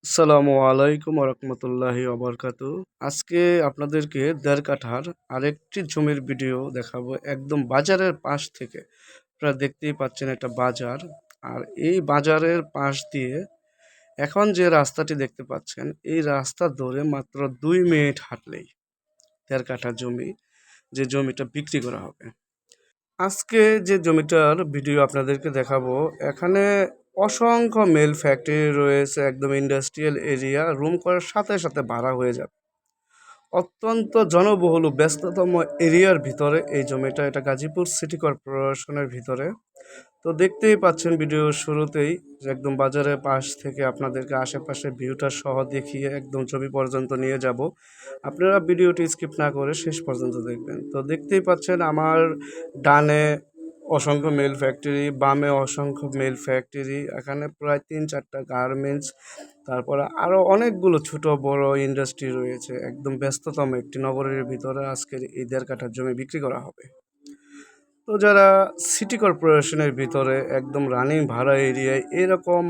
আসসালামু আলাইকুম রহমতুল্লাহি ওবরকাতু। আজকে আপনাদেরকে ১.৫ কাঠার আরেকটি জমির ভিডিও দেখাবো একদম বাজারের পাশ থেকে। আপনারা দেখতেই পাচ্ছেন এটা বাজার। আর এই বাজারের পাশ দিয়ে এখন যে রাস্তাটি দেখতে পাচ্ছেন এই রাস্তা ধরে মাত্র ২ মিনিট হাঁটলেই ১.৫ কাঠা জমি, যে জমিটা বিক্রি করা হবে। আজকে যে জমিটার ভিডিও আপনাদেরকে দেখাবো, এখানে অসংখ্য মিল ফ্যাক্টরি রয়েছে, একদম ইন্ডাস্ট্রিয়াল এরিয়া। রুম করার সাথে সাথে ভাড়া হয়ে যাবে। অত্যন্ত জনবহুল ও ব্যস্ততম এরিয়ার ভিতরে এই জমিটা, এটা গাজীপুর সিটি কর্পোরেশনের ভিতরে। তো দেখতেই পাচ্ছেন ভিডিওর শুরুতেই যে একদম বাজারের পাশ থেকে আপনাদেরকে আশেপাশে ভিউটা সহ দেখিয়ে একদম জমি পর্যন্ত নিয়ে যাব। আপনারা ভিডিওটি স্কিপ না করে শেষ পর্যন্ত দেখবেন। তো দেখতেই পাচ্ছেন আমার ডানে অসংখ্য মিল ফ্যাক্টরি, বামে অসংখ্য মিল ফ্যাক্টরি, এখানে প্রায় ৩-৪টা গার্মেন্টস, তারপরে আরও অনেকগুলো ছোট বড় ইন্ডাস্ট্রি রয়েছে। একদম ব্যস্ততম একটি নগরের ভিতরে আজকের এই ১.৫ কাঠা জমি বিক্রি করা হবে। তো যারা সিটি কর্পোরেশনের ভিতরে একদম রানিং ভাড়া এরিয়ায় এরকম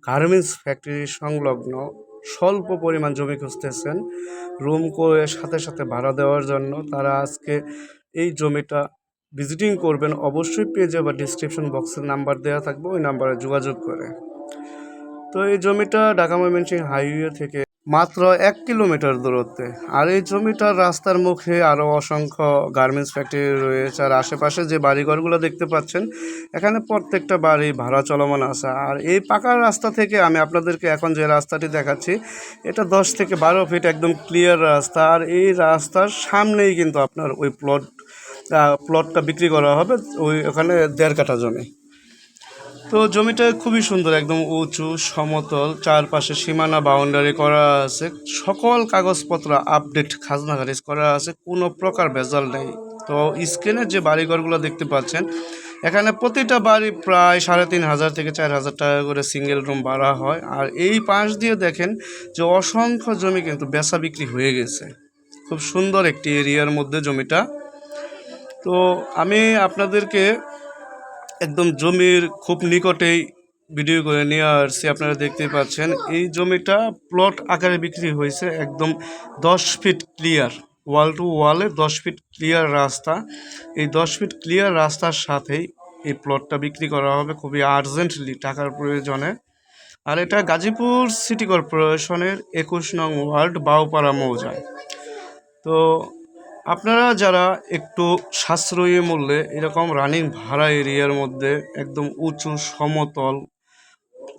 গার্মেন্টস ফ্যাক্টরি সংলগ্ন স্বল্প পরিমাণ জমি খুঁজতেছেন রুম করে সাথে সাথে ভাড়া দেওয়ার জন্য, তারা আজকে এই জমিটা ভিজিটিং করবেন। অবশ্যই পেজে বা ডিসক্রিপশন বক্সের নাম্বার দেওয়া থাকবে, ওই নাম্বারে যোগাযোগ করে। তো এই জমিটা ঢাকা ময়মনসিংহ হাইওয়ে থেকে মাত্র ১ কিলোমিটার দূরত্বে। আর এই জমিটার রাস্তার মুখে আরও অসংখ্য গার্মেন্টস ফ্যাক্টরি রয়েছে। আর আশেপাশে যে বাড়িঘরগুলো দেখতে পাচ্ছেন, এখানে প্রত্যেকটা বাড়ি ভাড়া চলমান আছে। আর এই পাকা রাস্তা থেকে আমি আপনাদেরকে এখন যে রাস্তাটি দেখাচ্ছি, এটা ১০ থেকে ১২ ফিট একদম ক্লিয়ার রাস্তা। আর এই রাস্তার সামনেই কিন্তু আপনার ওই প্লটটা বিক্রি করা হবে, ওখানে ১.৫ কাঠা জমি। তো জমিটা খুবই সুন্দর, একদম উঁচু সমতল, চারপাশে সীমানা বাউন্ডারি করা আছে, সকল কাগজপত্র আপডেট, খাজনা খারিজ করা আছে, কোনো প্রকার ভেজাল নেই। তো স্ক্রিনের যে বাড়িঘরগুলো দেখতে পাচ্ছেন, এখানে প্রতিটা বাড়ি প্রায় ৩,৫০০ থেকে ৪,০০০ টাকা করে সিঙ্গেল রুম ভাড়া হয়। আর এই পাশ দিয়ে দেখেন যে অসংখ্য জমি কিন্তু বেচা বিক্রি হয়ে গেছে। খুব সুন্দর একটি এরিয়ার মধ্যে জমিটা। তো আমি আপনাদেরকে একদম জমির খুব নিকটেই ভিডিও করে নিয়ে আসছি। আপনারা দেখতেই পাচ্ছেন এই জমিটা প্লট আকারে বিক্রি হয়েছে, একদম ১০ ফিট ক্লিয়ার, ওয়াল টু ওয়ালে ১০ ফিট ক্লিয়ার রাস্তা। এই ১০ ফিট ক্লিয়ার রাস্তার সাথেই এই প্লটটা বিক্রি করা হবে খুবই আর্জেন্টলি, টাকার প্রয়োজনে। আর এটা গাজীপুর সিটি কর্পোরেশনের ২১ নং ওয়ার্ড, বাউপাড়া মৌজায়। তো আপনারা যারা একটু সাশ্রয়ী মূল্যে এরকম রানিং ভাড়া এরিয়ার মধ্যে একদম উঁচু সমতল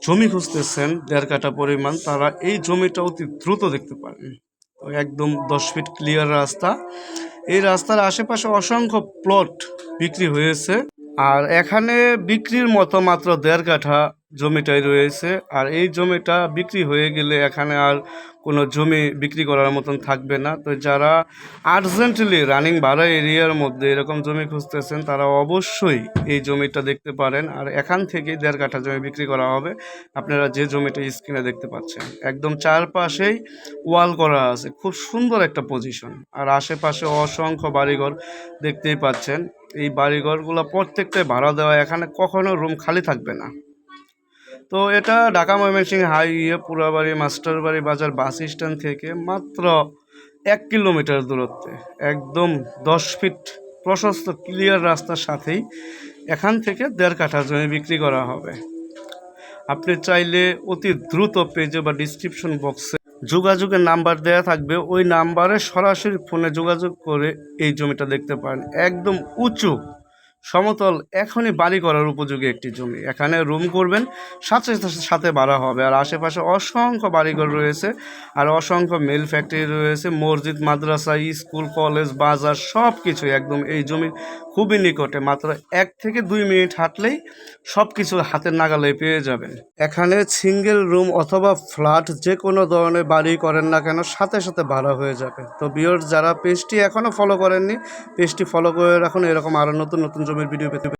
জমি খুঁজতেছেন ১.৫ কাঠা পরিমাণ, তারা এই জমিটা অতি দ্রুত দেখতে পারেন। তো একদম ১০ ফিট ক্লিয়ার রাস্তা। এই রাস্তার আশেপাশে অসংখ্য প্লট বিক্রি হয়েছে। আর এখানে বিক্রির মতো মাত্র ১.৫ কাঠা জমিটাই রয়েছে। আর এই জমিটা বিক্রি হয়ে গেলে এখানে আর কোনো জমি বিক্রি করার মতন থাকবে না। তো যারা আর্জেন্টলি রানিং ভাড়া এরিয়ার মধ্যে এরকম জমি খুঁজতেছেন, তারা অবশ্যই এই জমিটা দেখতে পারেন। আর এখান থেকেই ১.৫ কাঠা জমি বিক্রি করা হবে। আপনারা যে জমিটা স্ক্রিনে দেখতে পাচ্ছেন, একদম চারপাশেই ওয়াল করা আছে, খুব সুন্দর একটা পজিশন। আর আশেপাশে অসংখ্য বাড়িঘর দেখতেই পাচ্ছেন। এই বাড়িঘরগুলো প্রত্যেকটাই ভাড়া দেওয়া, এখানে কখনো রুম খালি থাকবে না। তো এটা ঢাকা ময়মনসিংহ হাইওয়ে পুরাবাড়ি মাস্টারবাড়ি বাজার বাস স্ট্যান্ড থেকে মাত্র ১ কিলোমিটার দূরত্বে, একদম ১০ ফিট প্রশস্ত ক্লিয়ার রাস্তার সাথেই এখান থেকে ১.৫ কাঠা জমি বিক্রি করা হবে। আপনি চাইলে অতি দ্রুত পেজে বা ডিসক্রিপশন বক্সে যোগাযোগের নাম্বার দেওয়া থাকবে, ওই নাম্বারে সরাসরি ফোনে যোগাযোগ করে এই জমিটা দেখতে পারেন। একদম উঁচু সমতল, এখনই বাড়ি করার উপযোগী একটি জমি। এখানে রুম করবেন, সাথে সাথে ভাড়া হবে। আর আশেপাশে অসংখ্য বাড়িঘর রয়েছে, আর অসংখ্য মিল ফ্যাক্টরি রয়েছে, মসজিদ, মাদ্রাসা, স্কুল, কলেজ, বাজার সব কিছুই একদম এই জমির খুবই নিকটে। মাত্র ১ থেকে ২ মিনিট হাঁটলেই সব কিছু হাতের নাগালে পেয়ে যাবেন। এখানে সিঙ্গেল রুম অথবা ফ্ল্যাট যে কোনো ধরনের বাড়ি করেন না কেন, সাথে সাথে ভাড়া হয়ে যাবে। তো ভিউয়ার্স, যারা পেজটি এখনও ফলো করেননি, পেজটি ফলো করে রাখুন, এরকম আরও নতুন নতুন জমির ভিডিও পেতে।